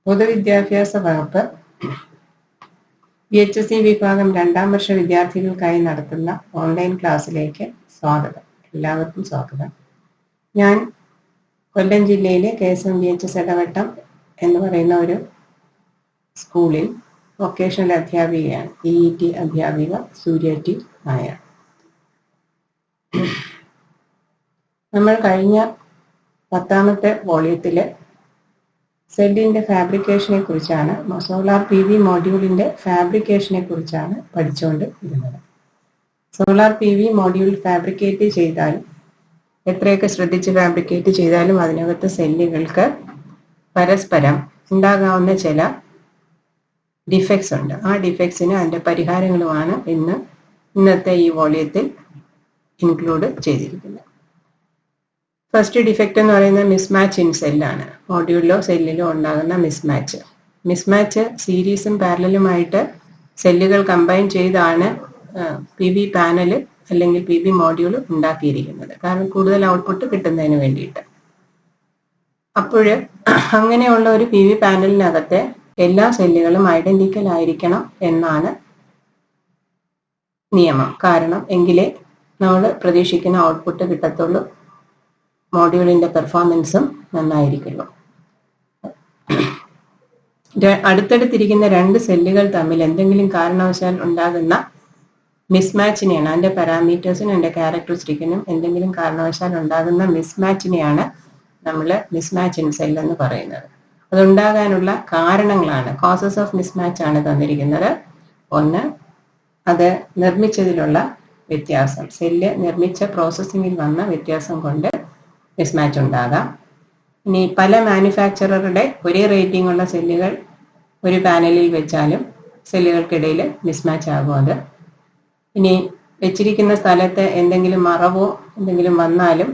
പൊതുവിദ്യാഭ്യാസ വകുപ്പ് VHSE വിഭാഗം 2ാം വർഷ വിദ്യാർത്ഥികൾക്കായി നടത്തുന്ന ഓൺലൈൻ ക്ലാസ്സിലേക്ക് സ്വാഗതം. എല്ലാവർക്കും സ്വാഗതം. ഞാൻ കൊല്ലം ജില്ലയിലെ KSM-VHS ഇടവട്ടം എന്ന് പറയുന്ന ഒരു സ്കൂളിൽ വൊക്കേഷണൽ അധ്യാപികയാണ്. EET അധ്യാപിക സൂര്യ ടി നായർ. നമ്മൾ കഴിഞ്ഞ 10ാമത്തെ വോള്യത്തില് സെല്ലിന്റെ ഫാബ്രിക്കേഷനെ കുറിച്ചാണ്, സോളാർ PV മോഡ്യൂളിന്റെ ഫാബ്രിക്കേഷനെ കുറിച്ചാണ് പഠിച്ചുകൊണ്ട് ഇരുന്നത്. സോളാർ PV മോഡ്യൂൾ ഫാബ്രിക്കേറ്റ് ചെയ്താലും എത്രയൊക്കെ ശ്രദ്ധിച്ച് ഫാബ്രിക്കേറ്റ് ചെയ്താലും അതിനകത്ത് സെല്ലുകൾക്ക് പരസ്പരം ഉണ്ടാകാവുന്ന ചില ഡിഫക്ട്സ് ഉണ്ട്. ആ ഡിഫക്ട്സിന് അതിന്റെ പരിഹാരങ്ങളുമാണ് ഇന്നത്തെ ഈ വോള്യത്തിൽ ഇൻക്ലൂഡ് ചെയ്തിരിക്കുന്നത്. ഫസ്റ്റ് ഡിഫക്റ്റ് എന്ന് പറയുന്നത് മിസ്മാച്ച് ഇൻ സെല്ലാണ്. മോഡ്യൂളിലോ സെല്ലിലോ ഉണ്ടാകുന്ന മിസ്മാച്ച് സീരീസും പാരലലുമായിട്ട് സെല്ലുകൾ കമ്പൈൻ ചെയ്താണ് PV പാനൽ അല്ലെങ്കിൽ PV മോഡ്യൂൾ ഉണ്ടാക്കിയിരിക്കുന്നത്. കാരണം കൂടുതൽ ഔട്ട്പുട്ട് കിട്ടുന്നതിന് വേണ്ടിയിട്ട്. അപ്പോൾ അങ്ങനെയുള്ള ഒരു PV പാനലിനകത്തെ എല്ലാ സെല്ലുകളും ഐഡന്റിക്കൽ ആയിരിക്കണം എന്നാണ് നിയമം. കാരണം എങ്കിലേ നമ്മൾ പ്രതീക്ഷിക്കുന്ന ഔട്ട്പുട്ട് കിട്ടത്തുള്ളൂ, മോഡ്യൂളിന്റെ പെർഫോമൻസും നന്നായിരിക്കുള്ളൂ. അടുത്തടുത്തിരിക്കുന്ന രണ്ട് സെല്ലുകൾ തമ്മിൽ എന്തെങ്കിലും കാരണവശാൽ ഉണ്ടാകുന്ന മിസ്മാച്ചിനെയാണ്, അതിന്റെ പാരാമീറ്റേഴ്സിനും അതിന്റെ ക്യാരക്ടറിസ്റ്റിക്കിനും എന്തെങ്കിലും കാരണവശാൽ ഉണ്ടാകുന്ന മിസ്മാച്ചിനെയാണ് നമ്മൾ മിസ്മാച്ച് ഇൻ സെൽ എന്ന് പറയുന്നത്. അതുണ്ടാകാനുള്ള കാരണങ്ങളാണ്, കോസസ് ഓഫ് മിസ്മാച്ച് ആണ് തന്നിരിക്കുന്നത്. ഒന്ന്, അത് നിർമ്മിച്ചതിലുള്ള വ്യത്യാസം, സെല്ല് നിർമ്മിച്ച പ്രോസസ്സിങ്ങിൽ വന്ന വ്യത്യാസം കൊണ്ട് മിസ്മാച്ച് ഉണ്ടാകാം. ഇനി പല മാനുഫാക്ചററുടെ ഒരേ റേറ്റിംഗ് ഉള്ള സെല്ലുകൾ ഒരു പാനലിൽ വെച്ചാലും സെല്ലുകൾക്കിടയിൽ മിസ്മാച്ച് ആകും അത്. ഇനി വെച്ചിരിക്കുന്ന സ്ഥലത്ത് എന്തെങ്കിലും മറവോ എന്തെങ്കിലും വന്നാലും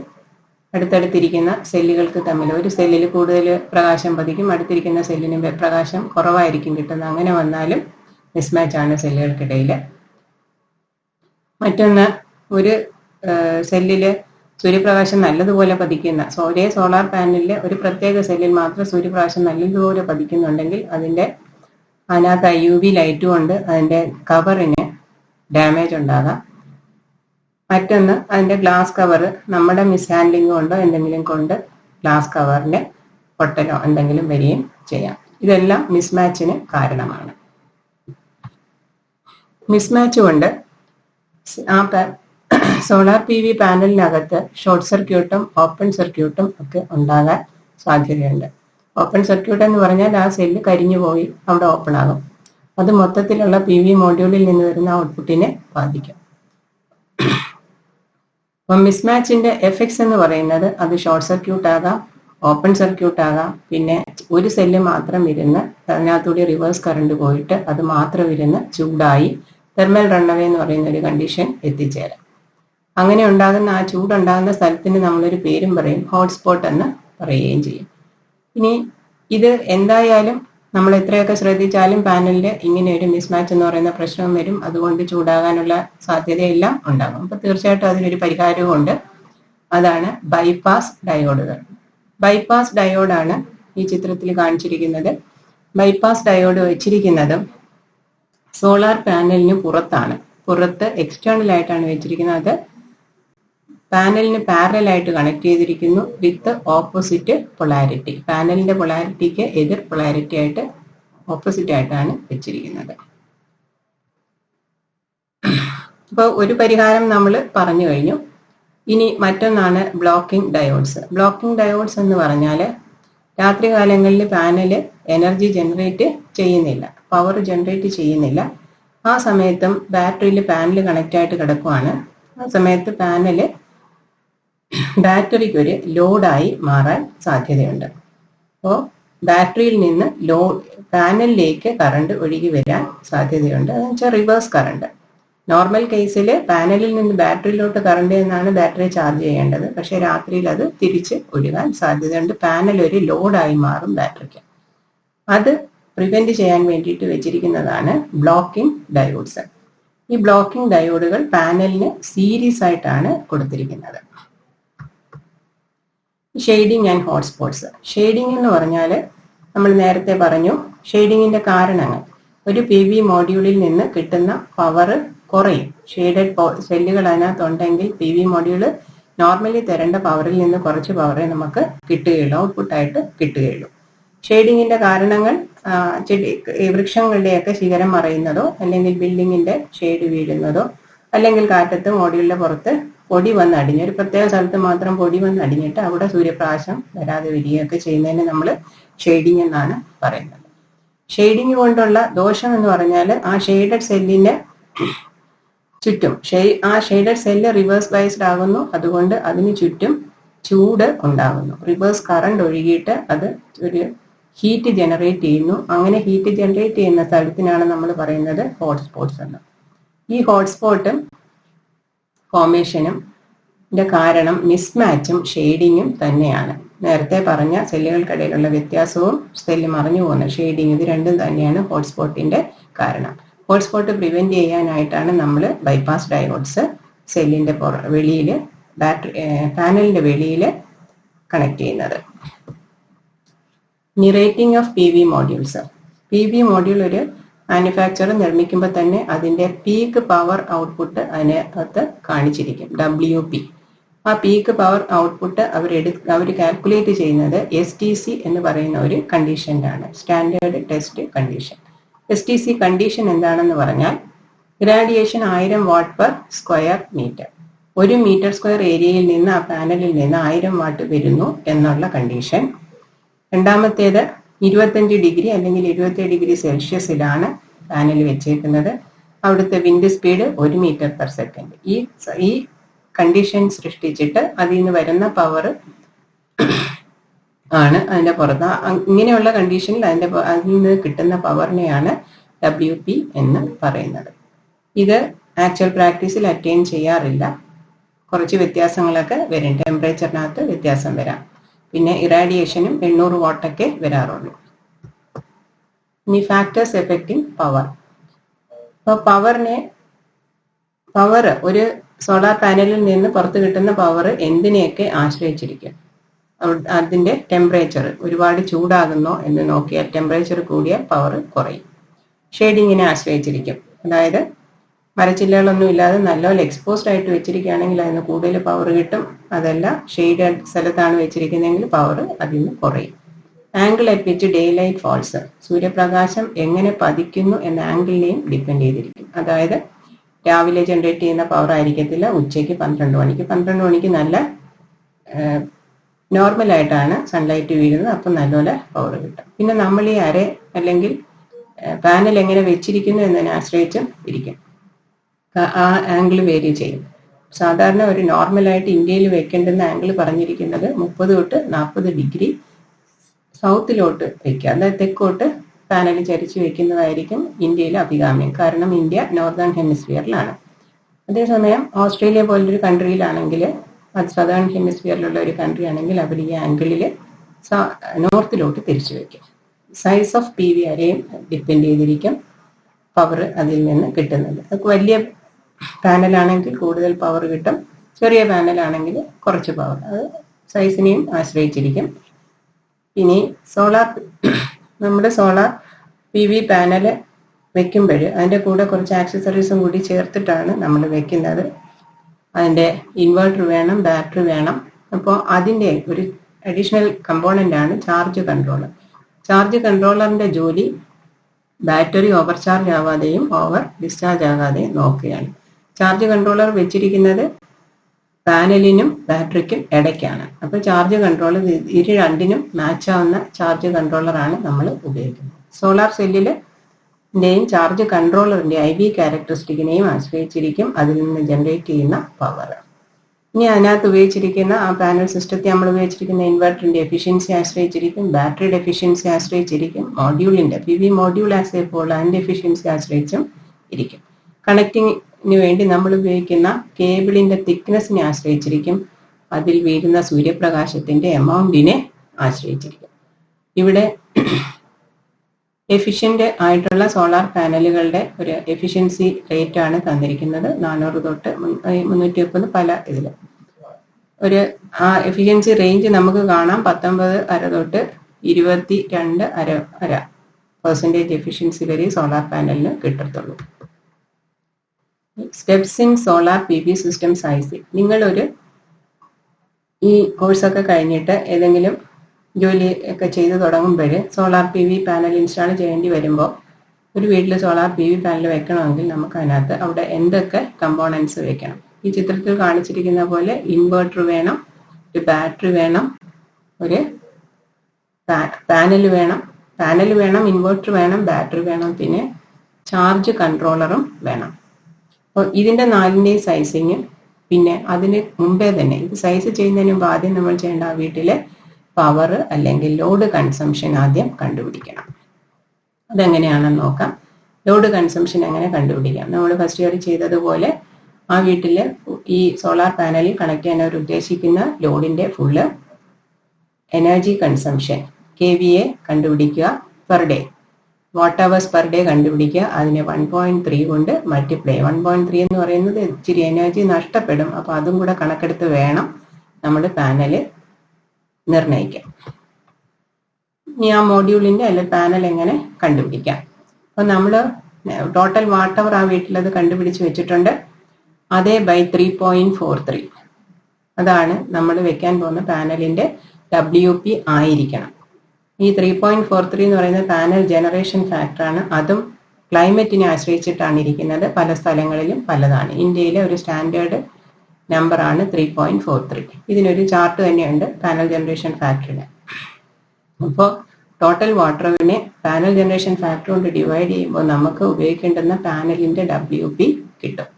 അടുത്തടുത്തിരിക്കുന്ന സെല്ലുകൾക്ക് തമ്മിൽ ഒരു സെല്ലിൽ കൂടുതൽ പ്രകാശം പതിക്കും, അടുത്തിരിക്കുന്ന സെല്ലിന് പ്രകാശം കുറവായിരിക്കും കിട്ടുന്നത്. അങ്ങനെ വന്നാലും മിസ്മാച്ച് ആണ് സെല്ലുകൾക്കിടയിൽ. മറ്റൊന്ന്, ഒരു സെല്ലില് സൂര്യപ്രകാശം നല്ലതുപോലെ പതിക്കുന്ന ഒരേ സോളാർ പാനലിൽ ഒരു പ്രത്യേക സെല്ലിൽ മാത്രം സൂര്യപ്രകാശം നല്ലതുപോലെ പതിക്കുന്നുണ്ടെങ്കിൽ അതിനകത്ത് UV ലൈറ്റ് കൊണ്ട് അതിന്റെ കവറിന് ഡാമേജ് ഉണ്ടാകാം. മറ്റൊന്ന്, അതിന്റെ ഗ്ലാസ് കവർ നമ്മുടെ മിസ്ഹാൻഡ്ലിംഗ് കൊണ്ടോ എന്തെങ്കിലും കൊണ്ട് ഗ്ലാസ് കവറിന് പൊട്ടലോ എന്തെങ്കിലും വരികയും ചെയ്യാം. ഇതെല്ലാം മിസ്മാച്ചിന് കാരണമാണ്. മിസ്മാച്ച് കൊണ്ട് സോളാർ PV പാനലിനകത്ത് ഷോർട്ട് സർക്യൂട്ടും ഓപ്പൺ സർക്യൂട്ടും ഒക്കെ ഉണ്ടാകാൻ സാധ്യതയുണ്ട്. ഓപ്പൺ സർക്യൂട്ട് എന്ന് പറഞ്ഞാൽ ആ സെല്ല് കരിഞ്ഞു പോയി അവിടെ ഓപ്പൺ ആകും. അത് മൊത്തത്തിലുള്ള PV മോഡ്യൂളിൽ നിന്ന് വരുന്ന ഔട്ട്പുട്ടിനെ ബാധിക്കും. അപ്പം മിസ്മാച്ചിന്റെ എഫക്ട്സ് എന്ന് പറയുന്നത് അത് ഷോർട്ട് സർക്യൂട്ട് ആകാം, ഓപ്പൺ സർക്യൂട്ട് ആകാം, പിന്നെ ഒരു സെല്ല് മാത്രം ഇരുന്ന് അതിനകത്തൂടെ റിവേഴ്സ് കറണ്ട് പോയിട്ട് അത് മാത്രം ഇരുന്ന് ചൂടായി തെർമൽ റണ്ണവേ എന്ന് പറയുന്ന ഒരു കണ്ടീഷൻ എത്തിച്ചേരാം. അങ്ങനെ ഉണ്ടാകുന്ന ആ ചൂടുണ്ടാകുന്ന സ്ഥലത്തിന് നമ്മളൊരു പേരും പറയും, ഹോട്ട്സ്പോട്ട് എന്ന് പറയുകയും ചെയ്യും. ഇനി ഇത് എന്തായാലും നമ്മൾ എത്രയൊക്കെ ശ്രദ്ധിച്ചാലും പാനലിൽ ഇങ്ങനെ ഒരു മിസ്മാച്ച് എന്ന് പറയുന്ന പ്രശ്നം വരും. അതുകൊണ്ട് ചൂടാകാനുള്ള സാധ്യതയെല്ലാം ഉണ്ടാകും. അപ്പൊ തീർച്ചയായിട്ടും അതിനൊരു പരിഹാരവും ഉണ്ട്. അതാണ് ബൈപ്പാസ് ഡയോഡുകൾ. ബൈപ്പാസ് ഡയോഡാണ് ഈ ചിത്രത്തിൽ കാണിച്ചിരിക്കുന്നത്. ബൈപ്പാസ് ഡയോഡ് വെച്ചിരിക്കുന്നതും സോളാർ പാനലിന് പുറത്ത് എക്സ്റ്റേണൽ ആയിട്ടാണ് വെച്ചിരിക്കുന്നത്. അത് പാനലിന് പാരലൽ ആയിട്ട് കണക്ട് ചെയ്തിരിക്കുന്നു വിത്ത് ഓപ്പോസിറ്റ് പൊളാരിറ്റി. പാനലിന്റെ പൊളാരിറ്റിക്ക് എതിർ പൊളാരിറ്റി ആയിട്ട് ഓപ്പോസിറ്റ് ആയിട്ടാണ് വെച്ചിരിക്കുന്നത്. അപ്പോൾ ഒരു പരിഹാരം നമ്മൾ പറഞ്ഞു കഴിഞ്ഞു. ഇനി മറ്റൊന്നാണ് ബ്ലോക്കിംഗ് ഡയോഡ്സ്. ബ്ലോക്കിംഗ് ഡയോഡ്സ് എന്ന് പറഞ്ഞാൽ രാത്രികാലങ്ങളിൽ പാനല് എനർജി ജനറേറ്റ് ചെയ്യുന്നില്ല, പവർ ജനറേറ്റ് ചെയ്യുന്നില്ല. ആ സമയത്തും ബാറ്ററിയിൽ പാനൽ കണക്റ്റ് ആയിട്ട് കിടക്കുവാണ്. ആ സമയത്ത് ബാറ്ററിക്ക് ഒരു ലോഡായി മാറാൻ സാധ്യതയുണ്ട്. അപ്പോൾ ബാറ്ററിയിൽ നിന്ന് പാനലിലേക്ക് കറണ്ട് ഒഴുകി വരാൻ സാധ്യതയുണ്ട്. അതെന്ന് വെച്ചാൽ റിവേഴ്സ് കറണ്ട്. നോർമൽ കേസിൽ പാനലിൽ നിന്ന് ബാറ്ററിയിലോട്ട് കറണ്ട് എന്നാണ് ബാറ്ററി ചാർജ് ചെയ്യേണ്ടത്. പക്ഷെ രാത്രിയിൽ അത് തിരിച്ച് ഒഴുകാൻ സാധ്യതയുണ്ട്. പാനൽ ഒരു ലോഡായി മാറും ബാറ്ററിക്ക്. അത് പ്രിവെന്റ് ചെയ്യാൻ വേണ്ടിയിട്ട് വെച്ചിരിക്കുന്നതാണ് ബ്ലോക്കിംഗ് ഡയോഡ്സ്. ഈ ബ്ലോക്കിംഗ് ഡയോഡുകൾ പാനലിന് സീരീസ് ആയിട്ടാണ് കൊടുത്തിരിക്കുന്നത്. Shading and hotspots. ഷെയ്ഡിങ് എന്ന് പറഞ്ഞാൽ നമ്മൾ നേരത്തെ പറഞ്ഞു ഷെയ്ഡിങ്ങിന്റെ കാരണങ്ങൾ. ഒരു PV മോഡ്യൂളിൽ നിന്ന് കിട്ടുന്ന പവർ കുറയും. ഷെയ്ഡഡ് സെല്ലുകൾ അതിനകത്തുണ്ടെങ്കിൽ PV മോഡ്യൂള് നോർമലി തരേണ്ട പവറിൽ നിന്ന് കുറച്ച് പവറേ നമുക്ക് കിട്ടുകയുള്ളൂ, ഔട്ട്പുട്ടായിട്ട് കിട്ടുകയുള്ളൂ. ഷെയ്ഡിങ്ങിന്റെ കാരണങ്ങൾ വൃക്ഷങ്ങളുടെയൊക്കെ ശിഖരം മറയുന്നതോ, അല്ലെങ്കിൽ ബിൽഡിങ്ങിന്റെ ഷെയ്ഡ് വീഴുന്നതോ, അല്ലെങ്കിൽ കാറ്റത്ത് മോഡ്യൂളിന്റെ പുറത്ത് പൊടി വന്ന് അടിഞ്ഞ് ഒരു പ്രത്യേക സ്ഥലത്ത് മാത്രം പൊടി വന്ന് അടിഞ്ഞിട്ട് അവിടെ സൂര്യപ്രകാശം വരാതെ വരികയൊക്കെ ചെയ്യുന്നതിന് നമ്മൾ ഷെയ്ഡിങ് എന്നാണ് പറയുന്നത്. ഷെയ്ഡിങ് കൊണ്ടുള്ള ദോഷം എന്ന് പറഞ്ഞാൽ ആ ഷെയ്ഡഡ് സെല്ലിന് ചുറ്റും ആ ഷെയ്ഡഡ് സെല്ല് റിവേഴ്സ് ബയസ്ഡ് ആകുന്നു. അതുകൊണ്ട് അതിന് ചുറ്റും ചൂട് ഉണ്ടാകുന്നു. റിവേഴ്സ് കറണ്ട് ഒഴുകിയിട്ട് അത് ഒരു ഹീറ്റ് ജനറേറ്റ് ചെയ്യുന്നു. അങ്ങനെ ഹീറ്റ് ജനറേറ്റ് ചെയ്യുന്ന സ്ഥലത്തിനാണ് നമ്മൾ പറയുന്നത് ഹോട്ട്സ്പോട്ട്സ് എന്ന്. ഈ ഹോട്ട്സ്പോട്ടും ഫോർമേഷനും കാരണം മിസ്മാച്ചും ഷെയ്ഡിങ്ങും തന്നെയാണ്. നേരത്തെ പറഞ്ഞ സെല്ലുകൾക്കിടയിലുള്ള വ്യത്യാസവും സെല്ല് മറഞ്ഞു പോകുന്ന ഷെയ്ഡിങ്, ഇത് രണ്ടും തന്നെയാണ് ഹോട്ട്സ്പോട്ടിന്റെ കാരണം. ഹോട്ട്സ്പോട്ട് പ്രിവെന്റ് ചെയ്യാനായിട്ടാണ് നമ്മൾ ബൈപ്പാസ് ഡയോഡ്സ് സെല്ലിന്റെ വെളിയിൽ പാനലിന്റെ വെളിയിൽ കണക്ട് ചെയ്യുന്നത്. Rating of PV modules. PV module ഒരു മാനുഫാക്ചർ നിർമ്മിക്കുമ്പോൾ തന്നെ അതിന്റെ പീക്ക് പവർ ഔട്ട്പുട്ട് അതിനകത്ത് കാണിച്ചിരിക്കും, WP. ആ പീക്ക് പവർ ഔട്ട്പുട്ട് അവർ കാൽക്കുലേറ്റ് ചെയ്യുന്നത് STC എന്ന് പറയുന്ന ഒരു കണ്ടീഷനിലാണ്, standard test condition. STC condition എന്താണെന്ന് പറഞ്ഞാൽ irradiation 1000 watt per square metre. 1 metre square ഏരിയയിൽ നിന്ന് ആ പാനലിൽ നിന്ന് 1000 വാട്ട് വരുന്നു എന്നുള്ള കണ്ടീഷൻ. രണ്ടാമത്തേത് 25 ഡിഗ്രി അല്ലെങ്കിൽ 27 ഡിഗ്രി സെൽഷ്യസിലാണ് പാനൽ വെച്ചേക്കുന്നത്. അവിടുത്തെ wind speed 1 metre per second. ഈ കണ്ടീഷൻ സൃഷ്ടിച്ചിട്ട് അതിൽ നിന്ന് വരുന്ന പവർ ആണ് അതിന്റെ പുറത്ത്. ഇങ്ങനെയുള്ള കണ്ടീഷനിൽ അതിൽ നിന്ന് കിട്ടുന്ന പവറിനെയാണ് WP എന്ന് പറയുന്നത്. ഇത് ആക്ച്വൽ പ്രാക്ടീസിൽ അറ്റൈൻ ചെയ്യാറില്ല. കുറച്ച് വ്യത്യാസങ്ങളൊക്കെ വരും, ടെമ്പറേച്ചറിനകത്ത് വ്യത്യാസം വരാം. പിന്നെ ഇറാഡിയേഷനും 800 വാട്ടൊക്കെ വരാറുള്ളൂ. ഇനി ഫാക്ടേഴ്സ് എഫക്റ്റിംഗ് പവർ. അപ്പോൾ പവർ ഒരു സോളാർ പാനലിൽ നിന്ന് പുറത്ത് കിട്ടുന്ന പവർ എന്തിനെയൊക്കെ ആശ്രയിച്ചിരിക്കും? അതിന്റെ ടെമ്പറേച്ചർ ഒരുപാട് ചൂടാകുന്നോ എന്ന് നോക്കിയാൽ ടെമ്പറേച്ചർ കൂടിയ പവർ കുറയും. ഷെയ്ഡിങ്ങിനെ ആശ്രയിച്ചിരിക്കും. അതായത് മരച്ചില്ലകളൊന്നും ഇല്ലാതെ നല്ലപോലെ എക്സ്പോസ്ഡ് ആയിട്ട് വെച്ചിരിക്കുകയാണെങ്കിൽ അതിന് കൂടുതൽ പവർ കിട്ടും. അതല്ല ഷെയ്ഡ് സ്ഥലത്താണ് വെച്ചിരിക്കുന്നതെങ്കിൽ പവർ അതിൽ നിന്ന് കുറയും. Angle at which day light false. സൂര്യപ്രകാശം എങ്ങനെ പതിക്കുന്നു എന്ന ആംഗിളിനെയും ഡിപ്പെൻഡ് ചെയ്തിരിക്കും. അതായത് രാവിലെ ജനറേറ്റ് ചെയ്യുന്ന പവർ ആയിരിക്കത്തില്ല ഉച്ചയ്ക്ക് 12 മണിക്ക്. 12 മണിക്ക് നല്ല നോർമലായിട്ടാണ് സൺലൈറ്റ് വീഴുന്നത്, അപ്പം നല്ലപോലെ പവർ കിട്ടും. പിന്നെ നമ്മൾ ഈ അര അല്ലെങ്കിൽ പാനൽ എങ്ങനെ വെച്ചിരിക്കുന്നു എന്നതിനെ ആശ്രയിച്ചും ഇരിക്കും, ആ ആംഗിൾ വേരി ചെയ്യും. സാധാരണ ഒരു നോർമലായിട്ട് ഇന്ത്യയിൽ വെക്കേണ്ടുന്ന ആംഗിൾ പറഞ്ഞിരിക്കുന്നത് 30 തൊട്ട് 40 ഡിഗ്രി സൗത്തിലോട്ട് വെക്കുക, അതായത് തെക്കോട്ട് പാനൽ ചരിച്ച് വെക്കുന്നതായിരിക്കും ഇന്ത്യയിൽ അഭികാമ്യം. കാരണം ഇന്ത്യ നോർത്തേൺ ഹെമിസ്ഫിയറിലാണ്. അതേസമയം ഓസ്ട്രേലിയ പോലൊരു കൺട്രിയിലാണെങ്കിൽ, അത് സദേൺ ഹെമിസ്ഫിയറിലുള്ള ഒരു കൺട്രി ആണെങ്കിൽ അവർ ഈ ആംഗിളിൽ നോർത്തിലോട്ട് തിരിച്ചു വെക്കും. സൈസ് ഓഫ് PV അരയും ഡിപ്പെൻഡ് ചെയ്തിരിക്കും പവർ അതിൽ നിന്ന് കിട്ടുന്നത്. വലിയ പാനലാണെങ്കിൽ കൂടുതൽ പവർ കിട്ടും, ചെറിയ പാനലാണെങ്കിൽ കുറച്ച് പവർ. അത് സൈസിനെയും ആശ്രയിച്ചിരിക്കും. ഇനി നമ്മുടെ സോളാർ PV പാനൽ വെക്കുമ്പോൾ അതിൻ്റെ കൂടെ കുറച്ച് ആക്സസറീസും കൂടി ചേർത്തിട്ടാണ് നമ്മൾ വെക്കുന്നത്. അതിൻ്റെ ഇൻവെർട്ടർ വേണം, ബാറ്ററി വേണം. അപ്പോൾ അതിൻ്റെ ഒരു അഡീഷണൽ കമ്പോണൻ്റ് ആണ് ചാർജ് കൺട്രോളർ. ചാർജ് കൺട്രോളറിൻ്റെ ജോലി ബാറ്ററി ഓവർ ചാർജ് ആവാതെയും ഓവർ ഡിസ്ചാർജ് ആകാതെയും നോക്കുകയാണ്. ചാർജ് കൺട്രോളർ വെച്ചിരിക്കുന്നത് പാനലിനും ബാറ്ററിക്കും ഇടയ്ക്കാണ്. അപ്പോൾ ചാർജ് കൺട്രോളർ ഇരു രണ്ടിനും മാച്ച് ആവുന്ന ചാർജ് കൺട്രോളറാണ് നമ്മൾ ഉപയോഗിക്കുന്നത്. സോളാർ സെല്ലിൻ്റെയും ചാർജ് കൺട്രോളറിൻ്റെ IV ക്യാരക്ടറിസ്റ്റിക്കിനെയും ആശ്രയിച്ചിരിക്കും അതിൽ നിന്ന് ജനറേറ്റ് ചെയ്യുന്ന പവർ. ഇനി അതിനകത്ത് ഉപയോഗിച്ചിരിക്കുന്ന ആ പാനൽ സിസ്റ്റത്തിൽ നമ്മൾ ഉപയോഗിച്ചിരിക്കുന്ന ഇൻവെർട്ടറിന്റെ എഫിഷ്യൻസി ആശ്രയിച്ചിരിക്കും, ബാറ്ററിയുടെ എഫിഷ്യൻസി ആശ്രയിച്ചിരിക്കും, മോഡ്യൂളിന്റെ PV മോഡ്യൂൾ ആശ്രയിപ്പോൾ അതിന്റെ എഫിഷ്യൻസി ആശ്രയിച്ചും ഇരിക്കും. കണക്ടിങ്ങിന് വേണ്ടി നമ്മൾ ഉപയോഗിക്കുന്ന കേബിളിന്റെ തിക്നെസ്സിനെ ആശ്രയിച്ചിരിക്കും, അതിൽ വീഴുന്ന സൂര്യപ്രകാശത്തിന്റെ എമൗണ്ടിനെ ആശ്രയിച്ചിരിക്കും. ഇവിടെ എഫിഷ്യന്റ് ആയിട്ടുള്ള സോളാർ പാനലുകളുടെ ഒരു എഫിഷ്യൻസി റേറ്റ് ആണ് തന്നിരിക്കുന്നത്. 400 തൊട്ട് 330 പല ഇതിൽ. ആ എഫിഷ്യൻസി റേഞ്ച് നമുക്ക് കാണാം 19.5 തൊട്ട് 22.5% എഫിഷ്യൻസി വരെ സോളാർ പാനലിന് കിട്ടത്തുള്ളൂ. Steps in solar PV system sizing. നിങ്ങളൊരു ഈ കോഴ്സൊക്കെ കഴിഞ്ഞിട്ട് ഏതെങ്കിലും ജോലി ഒക്കെ ചെയ്തു തുടങ്ങുമ്പോൾ സോളാർ PV പാനൽ ഇൻസ്റ്റാൾ ചെയ്യേണ്ടി വരുമ്പോൾ ഒരു വീട്ടിൽ സോളാർ PV പാനൽ വെക്കണമെങ്കിൽ നമുക്ക് അതിനകത്ത് അവിടെ എന്തൊക്കെ കമ്പോണൻസ് വെക്കണം. ഈ ചിത്രത്തിൽ കാണിച്ചിരിക്കുന്ന പോലെ ഇൻവെർട്ടർ വേണം, ഒരു ബാറ്ററി വേണം, ഒരു പാനൽ വേണം, ഇൻവെർട്ടർ വേണം, ബാറ്ററി വേണം, പിന്നെ ചാർജ് കൺട്രോളറും വേണം. അപ്പോൾ ഇതിന്റെ 4ന്റെയും സൈസിങ്, പിന്നെ അതിന് മുമ്പേ തന്നെ ഇത് സൈസ് ചെയ്യുന്നതിന് മുമ്പ് ആദ്യം നമ്മൾ ചെയ്യേണ്ട ആ വീട്ടിലെ പവർ അല്ലെങ്കിൽ ലോഡ് കൺസംഷൻ ആദ്യം കണ്ടുപിടിക്കണം. അതെങ്ങനെയാണെന്ന് നോക്കാം. ലോഡ് കൺസംഷൻ എങ്ങനെ കണ്ടുപിടിക്കാം? നമ്മൾ ഫസ്റ്റ് ഇയർ ചെയ്തതുപോലെ ആ വീട്ടിൽ ഈ സോളാർ പാനലിൽ കണക്ട് ചെയ്യാൻ അവർ ഉദ്ദേശിക്കുന്ന ലോഡിന്റെ ഫുള്ള് എനർജി കൺസംഷൻ KVA കണ്ടുപിടിക്കുക, per day what hours per day കണ്ടുപിടിക്കുക. അതിനെ 1.3 കൊണ്ട് മൾട്ടിപ്ലൈ. 1.3 എന്ന് പറയുന്നത് ഇച്ചിരി എനർജി നഷ്ടപ്പെടും. അപ്പൊ അതും കൂടെ കണക്കെടുത്ത് വേണം നമ്മൾ പാനല് നിർണ്ണയിക്കാം. ഇനി ആ മോഡ്യൂളിന്റെ അല്ലെങ്കിൽ പാനൽ എങ്ങനെ കണ്ടുപിടിക്കാം? അപ്പൊ നമ്മൾ ടോട്ടൽ വാട്ട് അവർ ആ വീട്ടിലത് കണ്ടുപിടിച്ച് വെച്ചിട്ടുണ്ട്. അതേ ബൈ 3.43 അതാണ് നമ്മൾ വെക്കാൻ പോകുന്ന പാനലിന്റെ WP ആയിരിക്കണം. ഈ 3.43 എന്ന് പറയുന്നത് പാനൽ ജനറേഷൻ ഫാക്ടറാണ്. അതും ക്ലൈമറ്റിനെ ആശ്രയിച്ചിട്ടാണ് ഇരിക്കുന്നത്. പല സ്ഥലങ്ങളിലും പലതാണ്. ഇന്ത്യയിലെ ഒരു സ്റ്റാൻഡേർഡ് നമ്പറാണ് 3.43. ഇതിനൊരു ചാർട്ട് തന്നെയുണ്ട് പാനൽ ജനറേഷൻ ഫാക്ടറിന്. അപ്പോൾ ടോട്ടൽ വാട്ടറിനെ പാനൽ ജനറേഷൻ ഫാക്ടർ കൊണ്ട് ഡിവൈഡ് ചെയ്യുമ്പോൾ നമുക്ക് ഉപയോഗിക്കേണ്ടുന്ന പാനലിന്റെ WP കിട്ടും.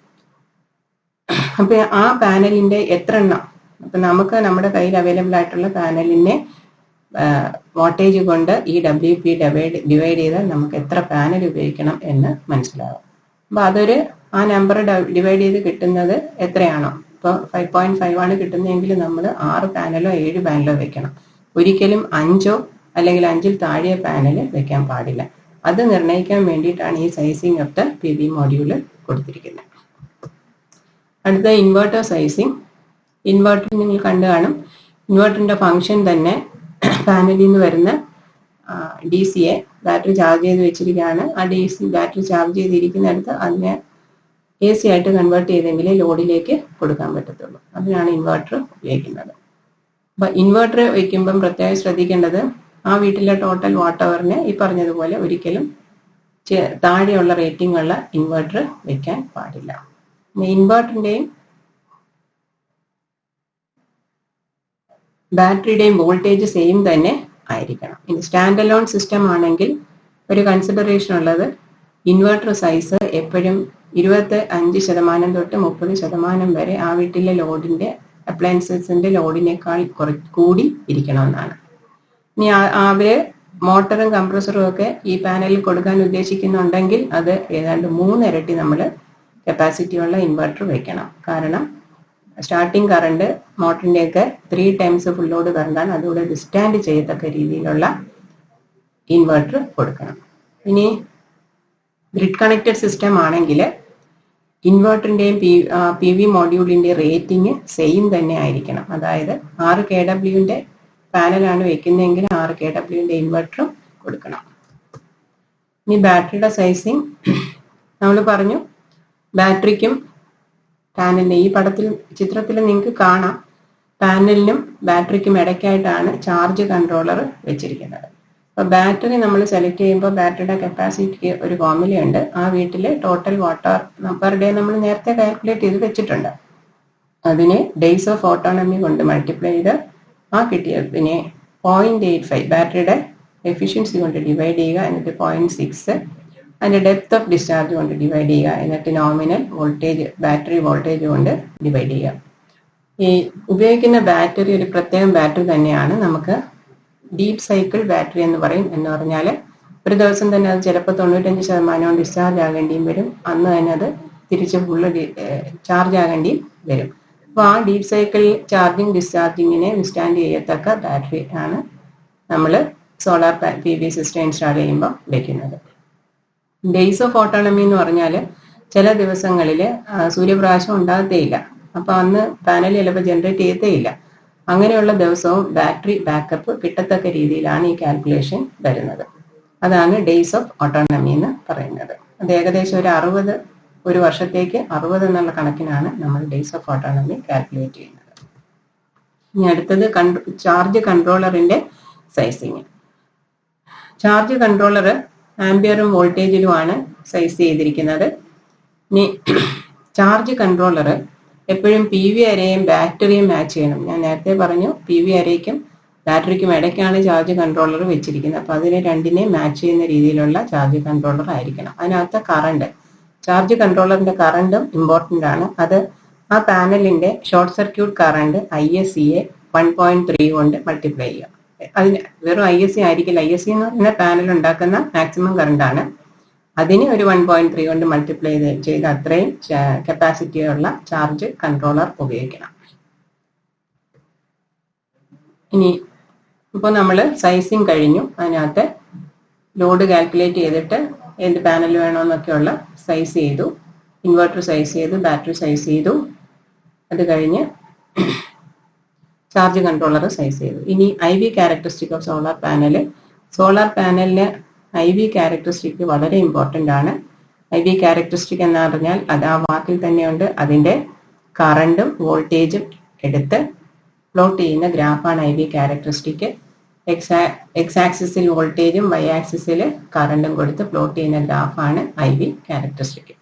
അപ്പൊ ആ പാനലിന്റെ എത്ര എണ്ണം, അപ്പൊ നമുക്ക് നമ്മുടെ കയ്യിൽ അവൈലബിൾ ആയിട്ടുള്ള പാനലിനെ വോൾട്ടേജ് കൊണ്ട് ഈ WP ഡിവൈഡ് ചെയ്താൽ നമുക്ക് എത്ര പാനൽ ഉപയോഗിക്കണം എന്ന് മനസ്സിലാവും. അപ്പൊ ആ നമ്പർ ഡിവൈഡ് ചെയ്ത് കിട്ടുന്നത് എത്രയാണോ, ഇപ്പൊ 5.5 ആണ് കിട്ടുന്നതെങ്കിൽ നമ്മൾ 6 പാനലോ 7 പാനലോ വെക്കണം. ഒരിക്കലും 5 അല്ലെങ്കിൽ 5ൽ താഴെ പാനൽ വെക്കാൻ പാടില്ല. അത് നിർണ്ണയിക്കാൻ വേണ്ടിയിട്ടാണ് ഈ sizing of the PV module കൊടുത്തിരിക്കുന്നത്. അടുത്ത ഇൻവെർട്ടർ സൈസിങ്. ഇൻവെർട്ടർ നിങ്ങൾ കണ്ടു കാണും. ഇൻവെർട്ടറിന്റെ ഫംഗ്ഷൻ തന്നെ പാനലിൽ നിന്ന് വരുന്ന DC-യെ ബാറ്ററി ചാർജ് ചെയ്ത് വെച്ചിരിക്കുകയാണ്. ആ DC ബാറ്ററി ചാർജ് ചെയ്തിരിക്കുന്നിടത്ത് അതിനെ AC ആയിട്ട് കൺവേർട്ട് ചെയ്തെങ്കിലേ ലോഡിലേക്ക് കൊടുക്കാൻ പറ്റത്തുള്ളൂ. അതിനാണ് ഇൻവെർട്ടർ ഉപയോഗിക്കുന്നത്. അപ്പൊ ഇൻവെർട്ടർ വയ്ക്കുമ്പം പ്രത്യേകം ശ്രദ്ധിക്കേണ്ടത് ആ വീട്ടിലെ ടോട്ടൽ വാട്ട് അവറിന് ഈ പറഞ്ഞതുപോലെ ഒരിക്കലും താഴെയുള്ള റേറ്റിംഗ് ഉള്ള ഇൻവെർട്ടർ വെക്കാൻ പാടില്ല. ഇൻവെർട്ടറിന്റെയും ബാറ്ററിയുടെയും വോൾട്ടേജ് സെയിം തന്നെ ആയിരിക്കണം. ഇനി സ്റ്റാൻഡ് അലോൺ സിസ്റ്റം ആണെങ്കിൽ ഒരു കൺസിഡറേഷൻ ഉള്ളത് ഇൻവെർട്ടർ സൈസ് എപ്പോഴും 25% തൊട്ട് 30% വരെ ആ വീട്ടിലെ ലോഡിന്റെ അപ്ലയൻസസിന്റെ ലോഡിനേക്കാൾ കൂടി ഇരിക്കണമെന്നാണ്. ഇനി അവര് മോട്ടറും കംപ്രസറും ഒക്കെ ഈ പാനലിൽ കൊടുക്കാൻ ഉദ്ദേശിക്കുന്നുണ്ടെങ്കിൽ അത് ഏതാണ്ട് 3 ഇരട്ടി നമ്മൾ കപ്പാസിറ്റി ഉള്ള ഇൻവെർട്ടർ വെക്കണം. കാരണം സ്റ്റാർട്ടിംഗ് കറണ്ട് മോട്ടറിന്റെയൊക്കെ 3 ടൈംസ് ഫുൾ ലോഡ് കറണ്ടാണ്. അതുകൂടെ ഡിസ്റ്റാൻഡ് ചെയ്യത്തക്ക രീതിയിലുള്ള ഇൻവെർട്ടർ കൊടുക്കണം. ഇനി ഗ്രിഡ് കണക്റ്റഡ് സിസ്റ്റം ആണെങ്കിൽ ഇൻവെർട്ടറിന്റെയും PV മോഡ്യൂളിന്റെ റേറ്റിംഗ് സെയിം തന്നെ ആയിരിക്കണം. അതായത് 6 kW പാനലാണ് വെക്കുന്നതെങ്കിൽ 6 kW ഇൻവെർട്ടറും കൊടുക്കണം. ഇനി ബാറ്ററിയുടെ സൈസിങ് നമ്മൾ പറഞ്ഞു. ബാറ്ററിക്കും പാനലിന് ഈ ചിത്രത്തിൽ നിങ്ങൾക്ക് കാണാം. പാനലിനും ബാറ്ററിക്കും ഇടയ്ക്കായിട്ടാണ് ചാർജ് കൺട്രോളർ വെച്ചിരിക്കുന്നത്. അപ്പൊ ബാറ്ററി നമ്മൾ സെലക്ട് ചെയ്യുമ്പോൾ ബാറ്ററിയുടെ കപ്പാസിറ്റിക്ക് ഒരു ഫോർമുലയുണ്ട്. ആ വീട്ടിലെ ടോട്ടൽ വാട്ടർ പെർ ഡേ നമ്മൾ നേരത്തെ കാൽക്കുലേറ്റ് ചെയ്ത് വെച്ചിട്ടുണ്ട്. അതിനെ ഡേയ്സ് ഓഫ് ഓട്ടോണമി കൊണ്ട് മൾട്ടിപ്ലൈ ചെയ്ത് ആ കിട്ടിയതിനെ 0.85 ബാറ്ററിയുടെ എഫിഷ്യൻസി കൊണ്ട് ഡിവൈഡ് ചെയ്യുക. എന്നിട്ട് 0.6 അതിന്റെ ഡെപ്ത് ഓഫ് ഡിസ്ചാർജ് കൊണ്ട് ഡിവൈഡ് ചെയ്യുക. എന്നിട്ട് നോമിനൽ വോൾട്ടേജ് ബാറ്ററി വോൾട്ടേജ് കൊണ്ട് ഡിവൈഡ് ചെയ്യുക. ഈ ഉപയോഗിക്കുന്ന ബാറ്ററി ഒരു പ്രത്യേകം ബാറ്ററി തന്നെയാണ്. നമുക്ക് ഡീപ് സൈക്കിൾ ബാറ്ററി എന്ന് പറയും. എന്ന് പറഞ്ഞാൽ ഒരു ദിവസം തന്നെ അത് ചിലപ്പോൾ 95% ഡിസ്ചാർജ് ആകേണ്ടിയും വരും. അന്ന് തന്നെ അത് തിരിച്ച് ഫുള്ള് ചാർജ് ആകേണ്ടിയും വരും. അപ്പോൾ ആ ഡീപ് സൈക്കിൾ ചാർജിങ് ഡിസ്ചാർജിങ്ങിനെ വിസ്റ്റാൻഡ് ചെയ്യത്തക്ക ബാറ്ററി ആണ് നമ്മൾ സോളാർ PV സിസ്റ്റം ഇൻസ്റ്റാൾ ചെയ്യുമ്പോൾ വെക്കുന്നത്. ഡേയ്സ് ഓഫ് ഓട്ടോണമി എന്ന് പറഞ്ഞാൽ ചില ദിവസങ്ങളിൽ സൂര്യപ്രകാശം ഉണ്ടാകത്തേയില്ല. അപ്പൊ അന്ന് പാനൽ ചിലപ്പോൾ ജനറേറ്റ് ചെയ്യത്തേയില്ല. അങ്ങനെയുള്ള ദിവസവും ബാറ്ററി ബാക്കപ്പ് കിട്ടത്തക്ക രീതിയിലാണ് ഈ കാൽക്കുലേഷൻ വരുന്നത്. അതാണ് ഡേയ്സ് ഓഫ് ഓട്ടോണമി എന്ന് പറയുന്നത്. അത് ഏകദേശം ഒരു വർഷത്തേക്ക് 60 എന്നുള്ള കണക്കിനാണ് നമ്മൾ ഡേയ്സ് ഓഫ് ഓട്ടോണമി കാൽക്കുലേറ്റ് ചെയ്യുന്നത്. ഇനി അടുത്തത് ചാർജ് കൺട്രോളറിന്റെ സൈസിങ്. ചാർജ് കൺട്രോളർ ആംപിയറും വോൾട്ടേജിലുമാണ് സൈസ് ചെയ്തിരിക്കുന്നത്. ഇനി ചാർജ് കൺട്രോളർ എപ്പോഴും പി വി അരയും ബാറ്ററിയും മാച്ച് ചെയ്യണം. ഞാൻ നേരത്തെ പറഞ്ഞു പി വി അരയ്ക്കും ബാറ്ററിക്കും ഇടയ്ക്കാണ് ചാർജ് കൺട്രോളർ വെച്ചിരിക്കുന്നത്. അപ്പൊ അതിനെ രണ്ടിനെയും മാച്ച് ചെയ്യുന്ന രീതിയിലുള്ള ചാർജ് കൺട്രോളർ ആയിരിക്കണം. അതിനകത്ത് കറണ്ട്, ചാർജ് കൺട്രോളറിന്റെ കറണ്ടും ഇമ്പോർട്ടന്റ് ആണ്. അത് ആ പാനലിന്റെ ഷോർട്ട് സർക്യൂട്ട് കറണ്ട് ISCയെ 1.3 കൊണ്ട് മൾട്ടിപ്ലൈ ചെയ്യുക. അതിന് വെറും ISC ആയിരിക്കില്ല. ISC എന്ന് പറഞ്ഞാൽ പാനൽ ഉണ്ടാക്കുന്ന മാക്സിമം കറണ്ട് ആണ്. അതിന് ഒരു 1.3 കൊണ്ട് മൾട്ടിപ്ലൈ ചെയ്ത് അത്രയും കപ്പാസിറ്റിയുള്ള ചാർജ് കൺട്രോളർ ഉപയോഗിക്കണം. ഇനി ഇപ്പോൾ നമ്മൾ സൈസിങ് കഴിഞ്ഞു. അതിനകത്ത് ലോഡ് കാൽക്കുലേറ്റ് ചെയ്തിട്ട് ഏത് പാനൽ വേണമെന്നൊക്കെയുള്ള സൈസ് ചെയ്തു, ഇൻവെർട്ടർ സൈസ് ചെയ്തു, ബാറ്ററി സൈസ് ചെയ്തു. അത് കഴിഞ്ഞ് ചാർജ് കൺട്രോളർ സൈസ് ചെയ്തു. ഇനി IV characteristic of solar panel. Solar പാനലിന് IV ക്യാരക്ടറിസ്റ്റിക് വളരെ ഇമ്പോർട്ടൻ്റ് ആണ്. IV ക്യാരക്ടറിസ്റ്റിക് എന്ന് പറഞ്ഞാൽ അത് ആ വാക്കിൽ തന്നെയുണ്ട്. അതിൻ്റെ കറണ്ടും വോൾട്ടേജും എടുത്ത് പ്ലോട്ട് ചെയ്യുന്ന ഗ്രാഫാണ് IV ക്യാരക്ടറിസ്റ്റിക്. എക്സ് ആക്സിസിൽ വോൾട്ടേജും Y ആക്സിസിൽ കറണ്ടും കൊടുത്ത് പ്ലോട്ട് ചെയ്യുന്ന ഗ്രാഫാണ് IV ക്യാരക്ടറിസ്റ്റിക്.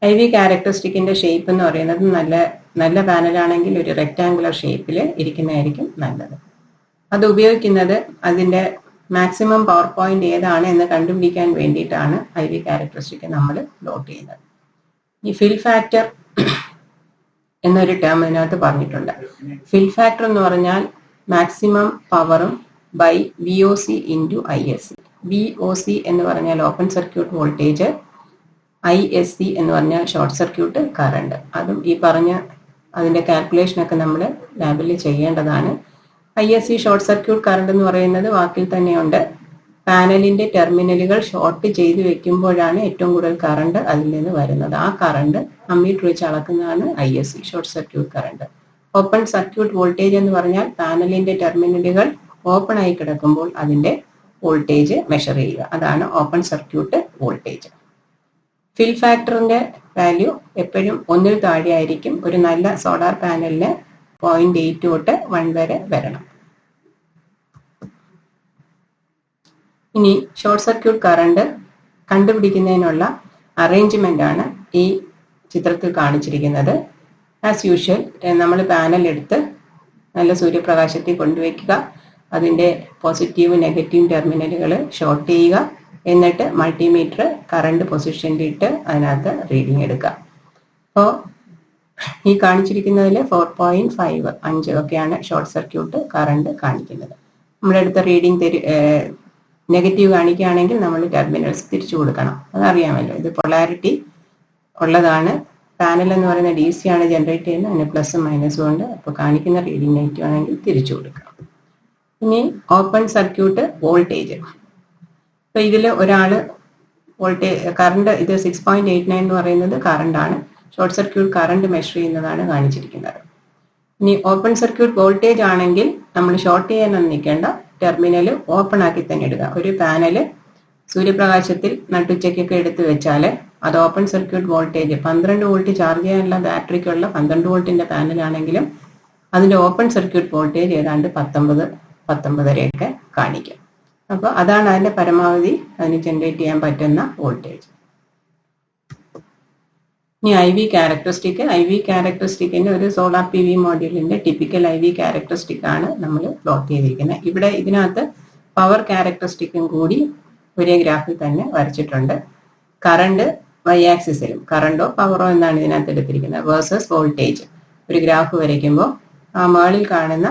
IV ക്യാരക്ടറിസ്റ്റിക്കിന്റെ ഷേപ്പ് എന്ന് പറയുന്നത് നല്ല പാനലാണെങ്കിൽ ഒരു റെക്ടാങ്കുലർ ഷേപ്പിൽ ഇരിക്കുന്നതായിരിക്കും നല്ലത്. അത് ഉപയോഗിക്കുന്നത് അതിന്റെ മാക്സിമം പവർ പോയിന്റ് ഏതാണ് എന്ന് കണ്ടുപിടിക്കാൻ വേണ്ടിയിട്ടാണ് IV ക്യാരക്ടറിസ്റ്റിക് നമ്മൾ പ്ലോട്ട് ചെയ്യുന്നത്. ഈ ഫിൽ ഫാക്ടർ എന്നൊരു ടേം ഇതിനകത്ത് പറഞ്ഞിട്ടുണ്ട്. ഫിൽ ഫാക്ടർ എന്ന് പറഞ്ഞാൽ മാക്സിമം പവറും by VOC into ISC. VOC എന്ന് പറഞ്ഞാൽ ഓപ്പൺ സർക്യൂട്ട് വോൾട്ടേജ്, ISC എന്ന് പറഞ്ഞാൽ ഷോർട്ട് സർക്യൂട്ട് കറണ്ട്. അതും ഈ പറഞ്ഞ അതിന്റെ കാൽക്കുലേഷനൊക്കെ നമ്മൾ ലാബിൽ ചെയ്യേണ്ടതാണ്. ISC ഷോർട്ട് സർക്യൂട്ട് കറണ്ട് എന്ന് പറയുന്നത് വാക്കിൽ തന്നെയുണ്ട്. പാനലിന്റെ ടെർമിനലുകൾ ഷോർട്ട് ചെയ്ത് വെക്കുമ്പോഴാണ് ഏറ്റവും കൂടുതൽ കറണ്ട് അതിൽ നിന്ന് വരുന്നത്. ആ കറണ്ട് അമ്മീറ്റർ വെച്ച് അളക്കുന്നതാണ് ISC short circuit current. Open circuit voltage എന്ന് പറഞ്ഞാൽ പാനലിന്റെ ടെർമിനലുകൾ ഓപ്പൺ ആയി കിടക്കുമ്പോൾ അതിന്റെ വോൾട്ടേജ് മെഷർ ചെയ്യുക. അതാണ് ഓപ്പൺ സർക്യൂട്ട് വോൾട്ടേജ്. ഫിൽ ഫാക്ടറിന്റെ വാല്യൂ എപ്പോഴും 1ൽ താഴെ ആയിരിക്കും. ഒരു നല്ല സോളാർ പാനലിന് 0.8 തൊട്ട് 1 വരെ വരണം. ഇനി ഷോർട്ട് സർക്യൂട്ട് കറണ്ട് കണ്ടുപിടിക്കുന്നതിനുള്ള അറേഞ്ച്മെന്റ് ആണ് ഈ ചിത്രത്തിൽ കാണിച്ചിരിക്കുന്നത്. ആസ് യൂഷ്വൽ നമ്മൾ പാനൽ എടുത്ത് നല്ല സൂര്യപ്രകാശത്തിൽ കൊണ്ടുവയ്ക്കുക. അതിന്റെ പോസിറ്റീവ് നെഗറ്റീവ് ടെർമിനലുകൾ ഷോർട്ട് ചെയ്യുക. എന്നിട്ട് മൾട്ടിമീറ്റർ കറണ്ട് പൊസിഷനിലിട്ട് അതിനകത്ത് റീഡിങ് എടുക്കുക. അപ്പോൾ ഈ കാണിച്ചിരിക്കുന്നതിൽ 4.5 ഒക്കെയാണ് ഷോർട്ട് സർക്യൂട്ട് കറണ്ട് കാണിക്കുന്നത്. നമ്മുടെ അടുത്ത റീഡിങ് നെഗറ്റീവ് കാണിക്കുകയാണെങ്കിൽ നമ്മൾ ടെർമിനൽസ് തിരിച്ചു കൊടുക്കണം. അതറിയാമല്ലോ. ഇത് പൊളാരിറ്റി ഉള്ളതാണ്. പാനൽ എന്ന് പറയുന്ന DC ആണ് ജനറേറ്റ് ചെയ്യുന്നത്. അതിന് പ്ലസും മൈനസും ഉണ്ട്. അപ്പോൾ കാണിക്കുന്ന റീഡിങ് നെഗറ്റീവ് ആണെങ്കിൽ തിരിച്ചു കൊടുക്കണം. ഇനി ഓപ്പൺ സർക്യൂട്ട് വോൾട്ടേജ്. അപ്പൊ ഇതിൽ ഒരാള് കറണ്ട് ഇത് 6.89 എന്ന് പറയുന്നത് കറണ്ടാണ്. ഷോർട്ട് സർക്യൂട്ട് കറണ്ട് മെഷർ ചെയ്യുന്നതാണ് കാണിച്ചിരിക്കുന്നത്. ഇനി ഓപ്പൺ സർക്യൂട്ട് വോൾട്ടേജ് ആണെങ്കിൽ നമ്മൾ ഷോർട്ട് ചെയ്യാനൊന്നും നിൽക്കേണ്ട, ടെർമിനൽ ഓപ്പൺ ആക്കി തന്നെ ഇടുക. ഒരു പാനല് സൂര്യപ്രകാശത്തിൽ നട്ടുച്ചയ്ക്കൊക്കെ എടുത്ത് വെച്ചാൽ അത് open circuit voltage 12 volt charge ചെയ്യാനുള്ള ബാറ്ററിക്കുള്ള 12 വോൾട്ടിന്റെ പാനലാണെങ്കിലും അതിന്റെ ഓപ്പൺ സർക്യൂട്ട് വോൾട്ടേജ് ഏതാണ്ട് 19.5 കാണിക്കും. അപ്പോൾ അതാണ് അതിന്റെ പരമാവധി അതിന് ജനറേറ്റ് ചെയ്യാൻ പറ്റുന്ന വോൾട്ടേജ്. ഇനി IV ക്യാരക്ടറിസ്റ്റിക്കിന്റെ ഒരു സോളാർ PV മോഡ്യൂളിന്റെ ടിപ്പിക്കൽ IV ക്യാരക്ടറിസ്റ്റിക് ആണ് നമ്മൾ പ്ലോട്ട് ചെയ്തിരിക്കുന്നത്. ഇവിടെ ഇതിനകത്ത് പവർ ക്യാരക്ടറിസ്റ്റിക്കും കൂടി ഒരേ ഗ്രാഫിൽ തന്നെ വരച്ചിട്ടുണ്ട്. കറണ്ട് Y ആക്സിസിലും കറണ്ടോ പവറോ എന്നാണ് ഇതിനകത്ത് എടുത്തിരിക്കുന്നത്. വേഴ്സസ് വോൾട്ടേജ് ഒരു ഗ്രാഫ് വരയ്ക്കുമ്പോൾ ആ മേളിൽ കാണുന്ന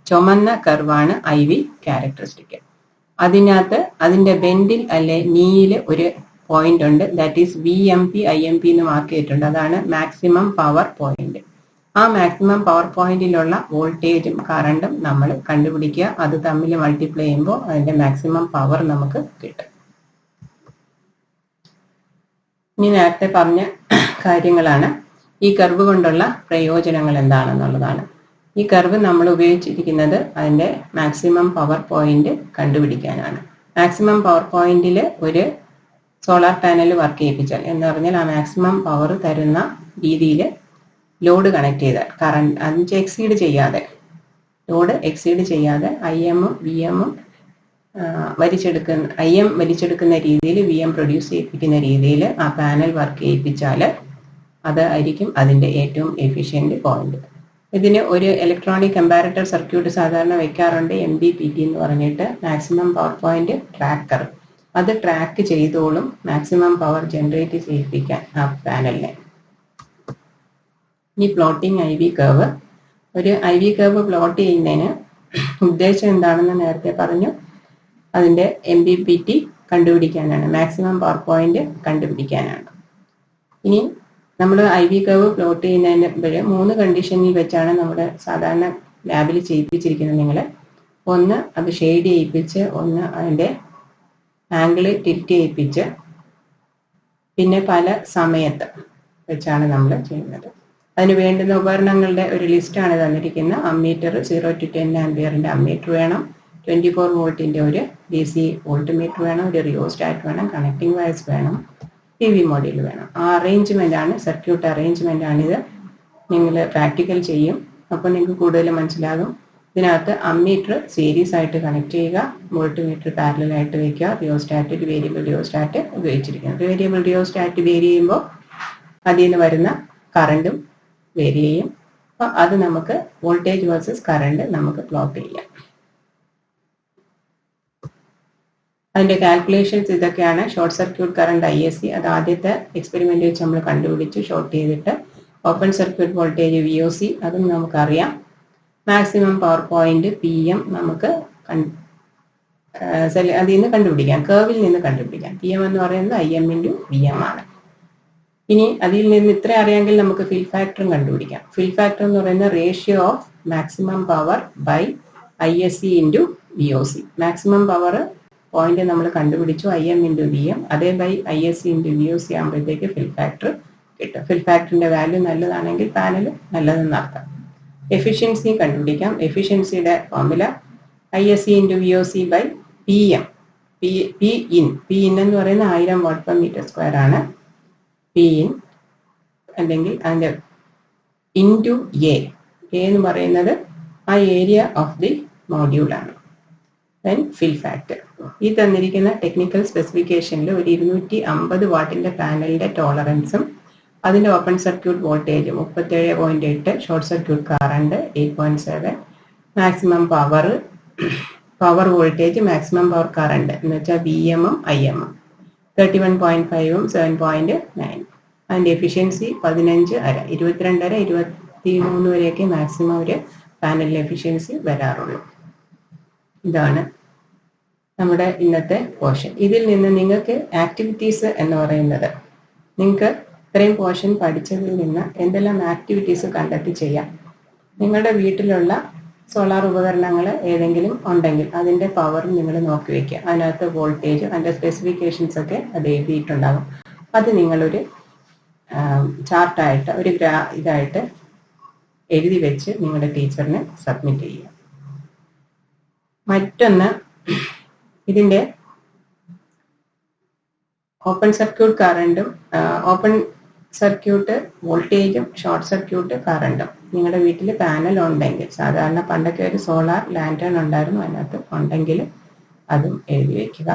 ചുമന്ന കർവാണ് IV ക്യാരക്ടറിസ്റ്റിക്. അതിനകത്ത് അതിന്റെ ബെൻഡിൽ അല്ലെ നീയില് ഒരു പോയിന്റ് ഉണ്ട്. ദാറ്റ് ഈസ് VMP IMP എന്ന് മാർക്ക് ചെയ്തിട്ടുണ്ട്. അതാണ് മാക്സിമം പവർ പോയിന്റ്. ആ മാക്സിമം പവർ പോയിന്റിലുള്ള വോൾട്ടേജും കറണ്ടും നമ്മൾ കണ്ടുപിടിക്കുക. അത് തമ്മിൽ മൾട്ടിപ്ലൈ ചെയ്യുമ്പോൾ അതിന്റെ മാക്സിമം പവർ നമുക്ക് കിട്ടും. ഇനി നേരത്തെ പറഞ്ഞ കാര്യങ്ങളാണ്. ഈ കർവ് കൊണ്ടുള്ള പ്രയോജനങ്ങൾ എന്താണെന്നുള്ളതാണ്. ഈ കർവ് നമ്മൾ ഉപയോഗിച്ചിരിക്കുന്നത് അതിൻ്റെ മാക്സിമം പവർ പോയിന്റ് കണ്ടുപിടിക്കാനാണ്. മാക്സിമം പവർ പോയിന്റിൽ ഒരു സോളാർ പാനൽ വർക്ക് ചെയ്യിപ്പിച്ചാൽ എന്ന് പറഞ്ഞാൽ ആ മാക്സിമം പവർ തരുന്ന രീതിയിൽ ലോഡ് കണക്ട് ചെയ്താൽ കറണ്ട് 5 എക്സീഡ് ചെയ്യാതെ, ലോഡ് എക്സീഡ് ചെയ്യാതെ IM VM വലിച്ചെടുക്കുന്ന രീതിയിൽ VM പ്രൊഡ്യൂസ് ചെയ്യിപ്പിക്കുന്ന രീതിയിൽ ആ പാനൽ വർക്ക് ചെയ്യിപ്പിച്ചാൽ അതായിരിക്കും അതിൻ്റെ ഏറ്റവും എഫിഷ്യൻറ്റ് പോയിന്റ്. ഇതിന് ഒരു ഇലക്ട്രോണിക് കമ്പാരറ്റർ സർക്യൂട്ട് സാധാരണ വെക്കാറുണ്ട്, MPPT എന്ന് പറഞ്ഞിട്ട്, മാക്സിമം പവർ പോയിന്റ് ട്രാക്കർ. അത് ട്രാക്ക് ചെയ്തോളും മാക്സിമം പവർ ജനറേറ്റ് ചെയ്യിപ്പിക്കാൻ ആ പാനലിനെ. ഈ പ്ലോട്ടിംഗ് IV കർവ്, ഒരു IV കർവ് പ്ലോട്ട് ചെയ്യുന്നതിന് ഉദ്ദേശം എന്താണെന്ന് നേരത്തെ പറഞ്ഞു. അതിൻ്റെ MPPT കണ്ടുപിടിക്കാനാണ്, മാക്സിമം പവർ പോയിന്റ് കണ്ടുപിടിക്കാനാണ്. ഇനി നമ്മൾ IV കർവ് പ്ലോട്ട് ചെയ്യുന്നതിന് 3 കണ്ടീഷനിൽ വെച്ചാണ് നമ്മുടെ സാധാരണ ലാബിൽ ചെയ്യിപ്പിച്ചിരിക്കുന്നത് നിങ്ങൾ. ഒന്ന് അത് ഷെയ്ഡ് ചെയ്യിപ്പിച്ച്, ഒന്ന് അതിൻ്റെ ആംഗിൾ ടിൽറ്റ് ചെയ്യിപ്പിച്ച്, പിന്നെ പല സമയത്ത് വെച്ചാണ് നമ്മൾ ചെയ്യുന്നത്. അതിന് വേണ്ടുന്ന ഉപകരണങ്ങളുടെ ഒരു ലിസ്റ്റാണ് തന്നിരിക്കുന്നത്. അമ്മീറ്റർ 0 to 10 ആംപിയറിൻ്റെ അമ്മീറ്റർ വേണം, 24 വോൾട്ടിൻ്റെ ഒരു DC വോൾട്ട് മീറ്റർ വേണം, ഒരു റിയോസ്റ്റാറ്റ് വേണം, കണക്റ്റിംഗ് വയർസ് വേണം, PV മോഡ്യൂൾ വേണം. ആ അറേഞ്ച്മെൻ്റ് ആണ്, സർക്യൂട്ട് അറേഞ്ച്മെൻ്റ് ആണിത്. നിങ്ങൾ പ്രാക്ടിക്കൽ ചെയ്യും, അപ്പോൾ നിങ്ങൾക്ക് കൂടുതൽ മനസ്സിലാകും. ഇതിനകത്ത് അമ്മീറ്റർ സീരീസ് ആയിട്ട് കണക്ട് ചെയ്യുക, വോൾട്ട് മീറ്റർ പാരലായിട്ട് വയ്ക്കുക, റിയോസ്റ്റാറ്റ് ഒരു വേരിയബിൾ റിയോസ്റ്റാറ്റ് ഉപയോഗിച്ചിരിക്കുന്നത്. വേരിയബിൾ റിയോസ്റ്റാറ്റ് വേരി ചെയ്യുമ്പോൾ അതിൽ നിന്ന് വരുന്ന കറണ്ടും വേരി ചെയ്യും. അപ്പോൾ അത് നമുക്ക് വോൾട്ടേജ് വേഴ്സസ് കറണ്ട് നമുക്ക് പ്ലോട്ട് ചെയ്യാം. അതിൻ്റെ കാൽക്കുലേഷൻസ് ഇതൊക്കെയാണ്. ഷോർട്ട് സർക്യൂട്ട് കറണ്ട് ISC, അത് ആദ്യത്തെ എക്സ്പെരിമെൻ്റ് വെച്ച് നമ്മൾ കണ്ടുപിടിച്ചു ഷോർട്ട് ചെയ്തിട്ട്. ഓപ്പൺ സർക്യൂട്ട് വോൾട്ടേജ് VOC, അതും നമുക്കറിയാം. മാക്സിമം പവർ പോയിന്റ് PM നമുക്ക് അതിൽ നിന്ന് കണ്ടുപിടിക്കാം, കർവിൽ നിന്ന് കണ്ടുപിടിക്കാം. PM എന്ന് പറയുന്നത് IM × VM ആണ്. ഇനി അതിൽ നിന്ന് ഇത്ര അറിയാമെങ്കിൽ നമുക്ക് ഫിൽ ഫാക്ടറും കണ്ടുപിടിക്കാം. ഫിൽ ഫാക്ടർ എന്ന് പറയുന്ന ratio of maximum power by ISC × VOC. Maximum power point നമ്മൾ കണ്ടുപിടിച്ചു, IM × VM, അതേ ബൈ ISC × VOC ആകുമ്പോഴത്തേക്ക് ഫിൽ ഫാക്ടർ കിട്ടും. ഫിൽ ഫാക്ടറിന്റെ വാല്യൂ നല്ലതാണെങ്കിൽ പാനൽ നല്ലതെന്ന് അർത്ഥം. എഫിഷ്യൻസി കണ്ടുപിടിക്കാം. എഫിഷ്യൻസിയുടെ formula ISC × VOC by PM. Pin എന്ന് പറയുന്ന 1000 Watt/m² ആണ്. Pin അല്ലെങ്കിൽ അതിൻ്റെ ഇൻറ്റു A എന്ന് പറയുന്നത് ആ ഏരിയ ഓഫ് ദി മോഡ്യൂളാണ്. Then fill factor. ഈ തന്നിരിക്കുന്ന ടെക്നിക്കൽ സ്പെസിഫിക്കേഷനിൽ ഒരു 250 വാട്ടിൻ്റെ പാനലിൻ്റെ ടോളറൻസും അതിൻ്റെ open circuit voltage 37.8, short circuit current 8.7, maximum power voltage, maximum power current എന്ന് വെച്ചാൽ VM ഉം IM 31.5 ഉം 7.9. അതിൻ്റെ എഫിഷ്യൻസി 15.5, 22.5, 23 വരെയൊക്കെ മാക്സിമം ഒരു പാനലിൽ എഫിഷ്യൻസി വരാറുള്ളൂ. ഇതാണ് നമ്മുടെ ഇന്നത്തെ പോർഷൻ. ഇതിൽ നിന്ന് നിങ്ങൾക്ക് ആക്ടിവിറ്റീസ് എന്ന് പറയുന്നത്, നിങ്ങൾക്ക് ഇത്രയും പോർഷൻ പഠിച്ചതിൽ നിന്ന് എന്തെല്ലാം ആക്ടിവിറ്റീസ് കണ്ടെത്തി ചെയ്യാം. നിങ്ങളുടെ വീട്ടിലുള്ള സോളാർ ഉപകരണങ്ങൾ ഏതെങ്കിലും ഉണ്ടെങ്കിൽ അതിൻ്റെ പവർ നിങ്ങൾ നോക്കി വയ്ക്കുക. അതിനകത്ത് വോൾട്ടേജ്, അതിൻ്റെ സ്പെസിഫിക്കേഷൻസ് ഒക്കെ അത് എഴുതിയിട്ടുണ്ടാകും. അത് നിങ്ങളൊരു ചാർട്ടായിട്ട് ഒരു ഇതായിട്ട് എഴുതി വെച്ച് നിങ്ങളുടെ ടീച്ചറിന് സബ്മിറ്റ് ചെയ്യുക. മറ്റൊന്ന്, ഇതിൻ്റെ ഓപ്പൺ സർക്യൂട്ട് കറണ്ടും ഓപ്പൺ സർക്യൂട്ട് വോൾട്ടേജും ഷോർട്ട് സർക്യൂട്ട് കറണ്ടും നിങ്ങളുടെ വീട്ടിൽ പാനൽ ഉണ്ടെങ്കിൽ, സാധാരണ പണ്ടൊക്കെ ഒരു സോളാർ ലാൻറ്റേൺ ഉണ്ടായിരുന്നു, അതിനകത്ത് ഉണ്ടെങ്കിൽ അതും എഴുതി വയ്ക്കുക.